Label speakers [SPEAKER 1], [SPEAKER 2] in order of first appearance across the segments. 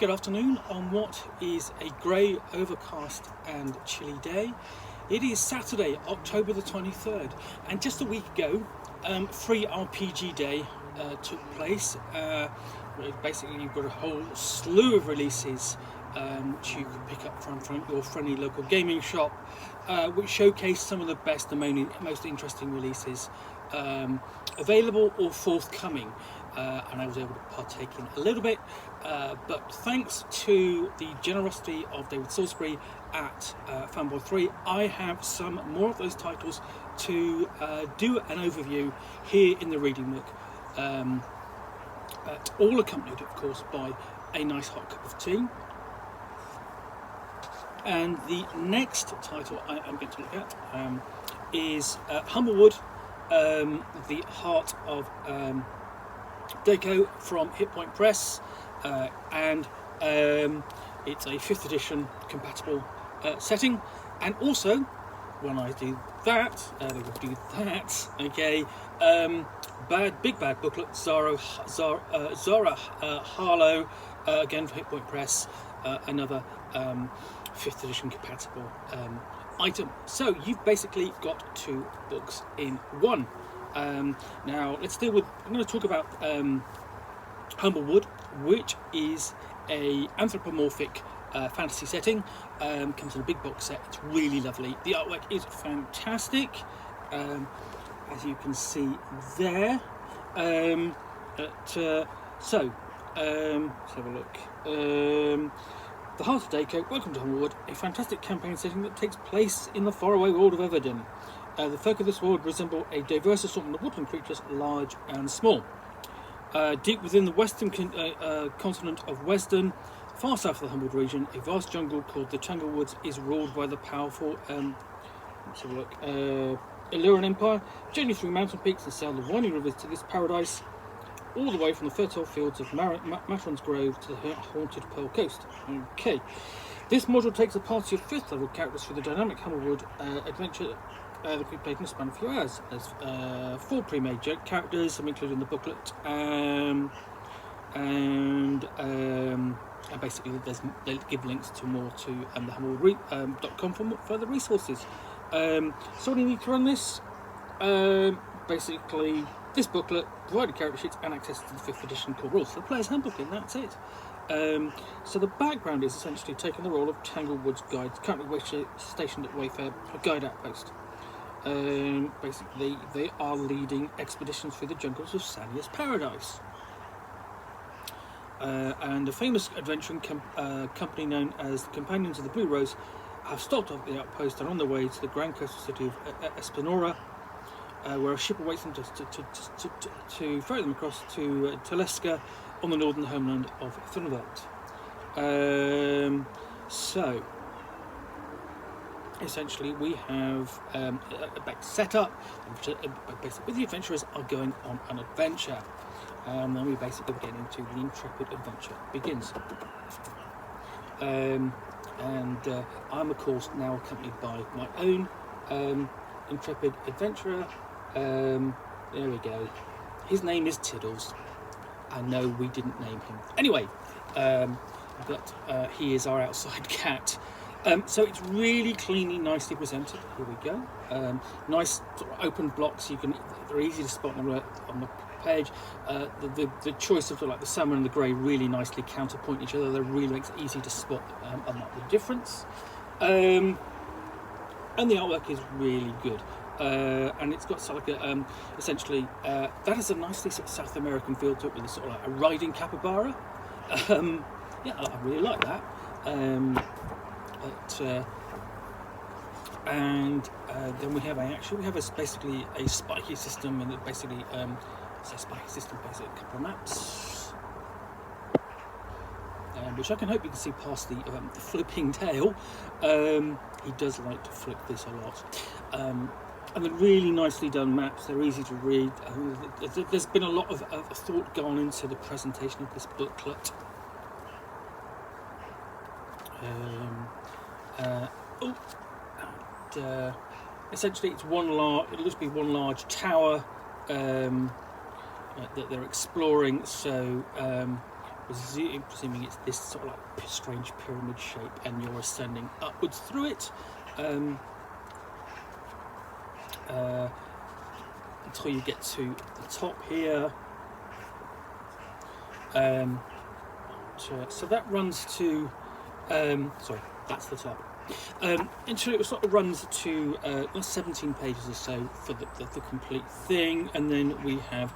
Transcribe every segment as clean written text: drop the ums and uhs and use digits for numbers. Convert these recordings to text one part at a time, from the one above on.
[SPEAKER 1] Good afternoon on what is a grey, overcast and chilly day. It is Saturday, October the 23rd, and just a week ago, Free RPG Day took place. Basically, you've got a whole slew of releases which you can pick up from your friendly local gaming shop, which showcase some of the best and most interesting releases available or forthcoming. And I was able to partake in a little bit, but thanks to the generosity of David Salisbury at Fanboy 3, I have some more of those titles to do an overview here in the Reading Nook, all accompanied, of course, by a nice hot cup of tea. And the next title I am going to look at is Humblewood, the Heart of Dako from Hitpoint Press, and it's a 5th edition compatible setting. And also, when I do that, okay, Big Bad Booklet, Zara Harlowe, again for Hitpoint Press, another 5th edition compatible item. So you've basically got 2 books in one. Now let's deal with, I'm going to talk about Humblewood, which is a anthropomorphic fantasy setting. Comes in a big box set. It's really lovely. The artwork is fantastic, as you can see there. Let's have a look. The Heart of Dako, welcome to Humblewood, a fantastic campaign setting that takes place in the faraway world of Everden. The folk of this world resemble a diverse assortment of woodland creatures, large and small. Deep within the western continent of Wesden, far south of the Humblewood region, a vast jungle called the Tanglewoods is ruled by the powerful Illyrian Empire. Journey through mountain peaks and sail the winding rivers to this paradise, all the way from the fertile fields of Matron's Grove to the haunted Pearl Coast. Okay, this module takes a party of 5th level characters for the dynamic Humblewood adventure that can be played in a span of a few hours. There's 4 pre-made characters, some included in the booklet, and basically they give links to more to the Humblewood.com for further resources. So what do you need to run this? Basically, this booklet provided character sheets and access to the 5th edition core rules. So the player's handbook, and that's it. So the background is essentially taking the role of Tanglewood's guide, currently stationed at Wayfair, a guide outpost. Basically, they are leading expeditions through the jungles of Sania's Paradise. And a famous adventuring company known as the Companions of the Blue Rose have stopped off the outpost and on their way to the grand coastal city of Espinora, where a ship awaits them to ferry them across to Teleska on the northern homeland of Thunveld. So essentially we have a back setup. Basically the adventurers are going on an adventure, and we basically get into the intrepid adventure begins. And I'm of course now accompanied by my own intrepid adventurer. There we go. His name is Tiddles. I know we didn't name him. Anyway, but he is our outside cat. So it's really cleanly, nicely presented. Here we go. Nice sort of open blocks. They're easy to spot on the page. The choice of like the salmon and the grey really nicely counterpoint each other. That really makes it easy to spot the difference. And the artwork is really good. And it's got sort of like a, essentially that is a nicely sort of South American feel to it, with a sort of like a riding capybara. Yeah, I really like that. Then we have basically a spiky system, and it basically it's a spiky system, basically a couple of maps, which I can hope you can see past the flipping tail. He does like to flip this a lot. And then really nicely done maps. They're easy to read. There's been a lot of thought gone into the presentation of this booklet. Essentially, it'll just be one large tower that they're exploring. So presuming it's this sort of like strange pyramid shape, and you're ascending upwards through it until you get to the top here. So that runs to sorry, that's the top. Actually, it sort of runs to 17 pages or so for the complete thing, and then we have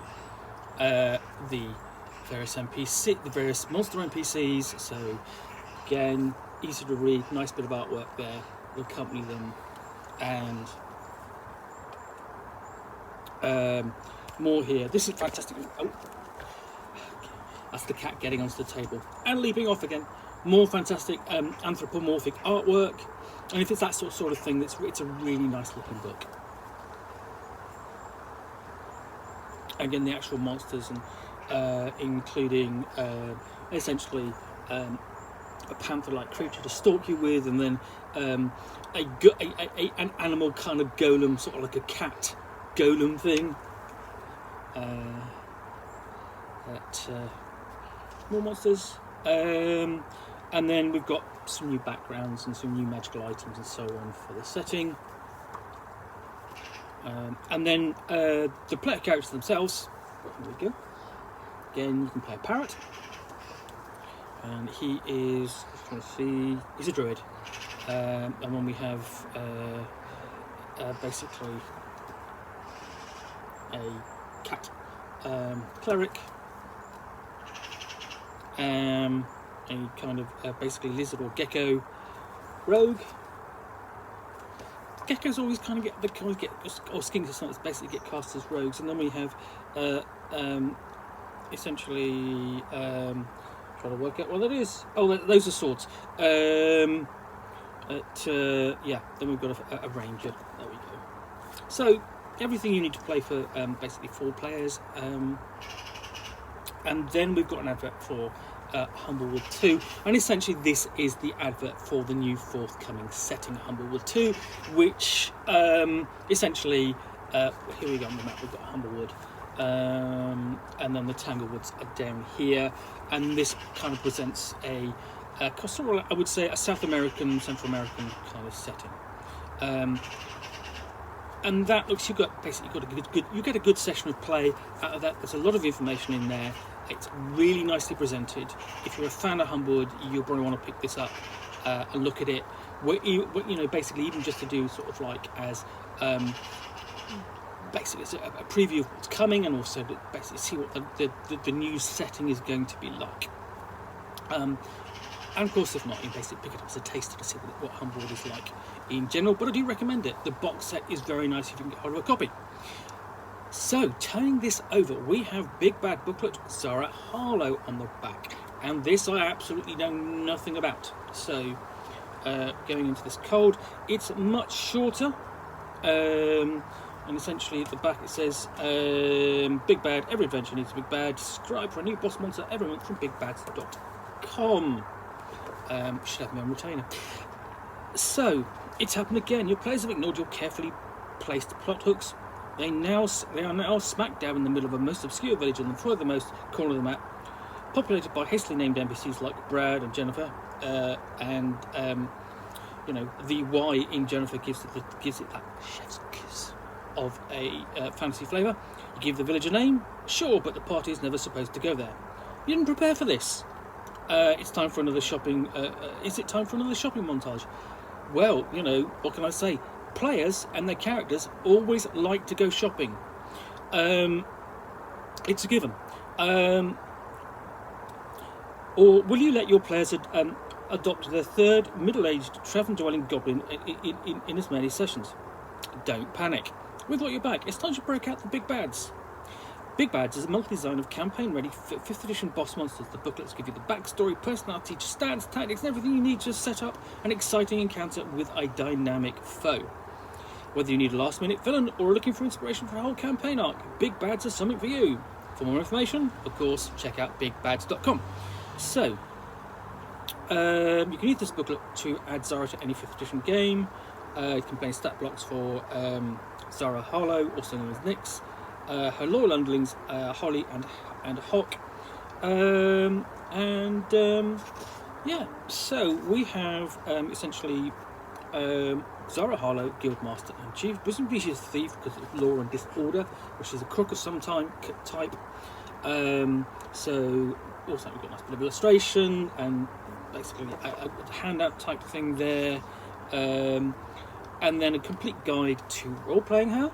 [SPEAKER 1] the various the various monster NPCs. So again, easy to read, nice bit of artwork there to accompany them, and more here. This is fantastic. Oh, that's the cat getting onto the table and leaping off again. More fantastic anthropomorphic artwork, and if it's that sort of thing, it's a really nice looking book. Again, the actual monsters, and including essentially a panther-like creature to stalk you with, and then an animal kind of golem, sort of like a cat golem thing. More monsters. And then we've got some new backgrounds and some new magical items and so on for the setting. And then the player characters themselves. There we go. Again, you can play a parrot. And he is, he's a druid. And then we have basically a cat cleric. A kind of basically lizard or gecko rogue. Geckos always kind of get or skinks or something basically get cast as rogues, and then we have essentially trying to work out what that is. Oh, those are swords. Yeah, then we've got a ranger. There we go. So everything you need to play for basically 4 players, and then we've got an advert for Humblewood 2, and essentially this is the advert for the new forthcoming setting, Humblewood 2, which essentially here we go on the map. We've got Humblewood, and then the Tanglewoods are down here, and this kind of presents a sort of, I would say, a South American, Central American kind of setting. And that looks, you get a good session of play out of that. There's a lot of information in there. It's really nicely presented. If you're a fan of Humblewood, you'll probably want to pick this up and look at it. Basically, even just to do sort of like as basically a preview of what's coming, and also to basically see what the new setting is going to be like. And of course, if not, you basically pick it up as a taster to see what Humblewood is like in general. But I do recommend it. The box set is very nice if you can get hold of a copy. So, turning this over, we have Big Bad Booklet, Zara Harlowe on the back. And this I absolutely know nothing about. So, going into this cold, it's much shorter. And essentially at the back it says, Big Bad, every adventure needs a Big Bad. Subscribe for a new boss monster every month from bigbads.com. Should have me on retainer. So, it's happened again. Your players have ignored your carefully placed plot hooks. They are now smack dab in the middle of a most obscure village on the furthermost corner of the map, populated by hastily named NPCs like Brad and Jennifer, and the Y in Jennifer gives it that chef's kiss of a fantasy flavour. You give the village a name, sure, but the party is never supposed to go there. You didn't prepare for this. It's time for another shopping. Is it time for another shopping montage? Well, what can I say? Players and their characters always like to go shopping. It's a given. Or will you let your players adopt their third middle-aged tavern-dwelling goblin in as many sessions? Don't panic. We've got your back. It's time to break out the Big Bads. Big Bads is a monthly design of campaign-ready 5th edition boss monsters. The booklets give you the backstory, personality, stats, tactics, and everything you need to set up an exciting encounter with a dynamic foe. Whether you need a last-minute villain or are looking for inspiration for a whole campaign arc, Big Bads are something for you. For more information, of course, check out bigbads.com. So, you can use this booklet to add Zara to any 5th edition game. It contains stat blocks for Zara Harlowe, also known as Nyx, her loyal underlings, Holly and Hawk, Yeah, so we have essentially Zara Harlowe, Guildmaster and Chief. Presumably she's a thief because of law and disorder, which is a crook of some type. So also we've got a nice bit of illustration and basically a handout type thing there, and then a complete guide to role-playing her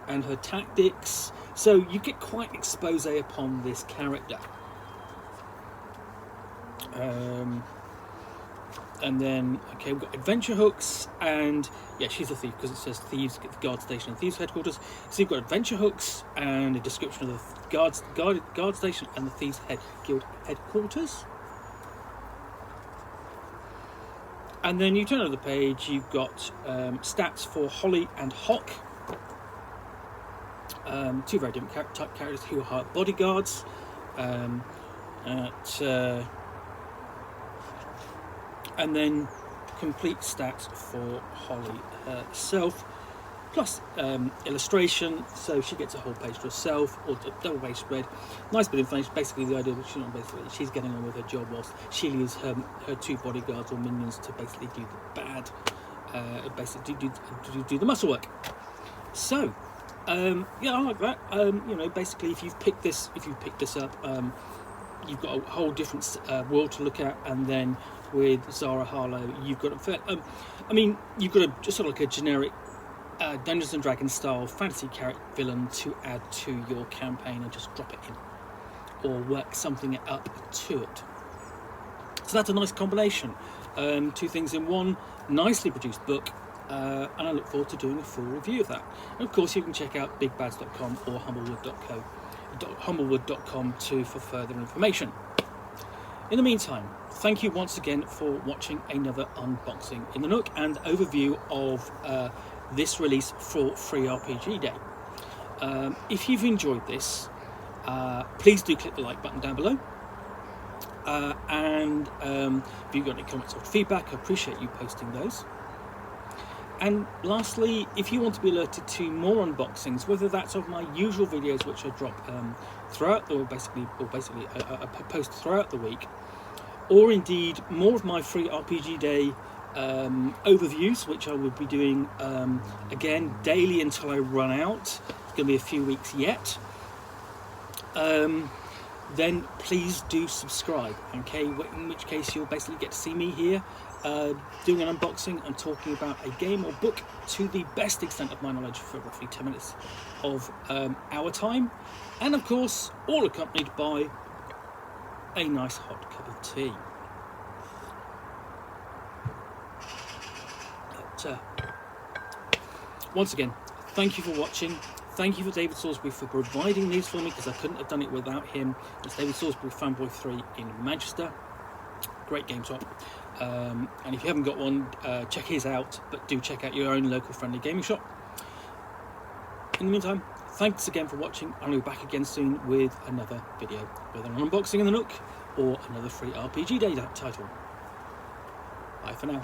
[SPEAKER 1] and her tactics. So you get quite expose upon this character. And then, okay, we've got adventure hooks, and yeah, she's a thief because it says thieves get the guard station and thieves headquarters. So you've got adventure hooks and a description of the guard station and the thieves guild headquarters. And then you turn over the page, you've got stats for Holly and Hock, two very different type characters who are bodyguards. And then complete stats for Holly herself, plus illustration, so she gets a whole page to herself, or a double page spread. Nice bit of information. Basically, the idea that she's getting on with her job whilst she leaves her two bodyguards or minions to basically do the bad, do the muscle work. So, yeah, I like that. Basically, if you've picked this up, you've got a whole different world to look at, and then with Zara Harlowe, you've got you've got just sort of like a generic Dungeons and Dragons style fantasy character villain to add to your campaign and just drop it in, or work something up to it. So that's a nice combination. Two things in one, nicely produced book, and I look forward to doing a full review of that. And of course, you can check out bigbads.com or humblewood.com too for further information. In the meantime, thank you once again for watching another unboxing in the Nook and overview of this release for Free RPG Day. If you've enjoyed this, please do click the like button down below. And if you've got any comments or feedback, I appreciate you posting those. And lastly, if you want to be alerted to more unboxings, whether that's of my usual videos, which I drop throughout, or basically I post throughout the week, or indeed more of my Free RPG Day overviews, which I will be doing again daily until I run out. It's going to be a few weeks yet. Then please do subscribe, okay? In which case you'll basically get to see me here doing an unboxing and talking about a game or book to the best extent of my knowledge for roughly 10 minutes of our time, and of course all accompanied by a nice hot cup of tea. But, once again, thank you for watching. Thank you for David Salisbury for providing these for me, because I couldn't have done it without him. It's David Salisbury Fanboy 3 in Manchester. Great game shop. And if you haven't got one, check his out, but do check out your own local friendly gaming shop. In the meantime, thanks again for watching. I'll be back again soon with another video, whether an unboxing in the Nook or another Free RPG Day title. Bye for now.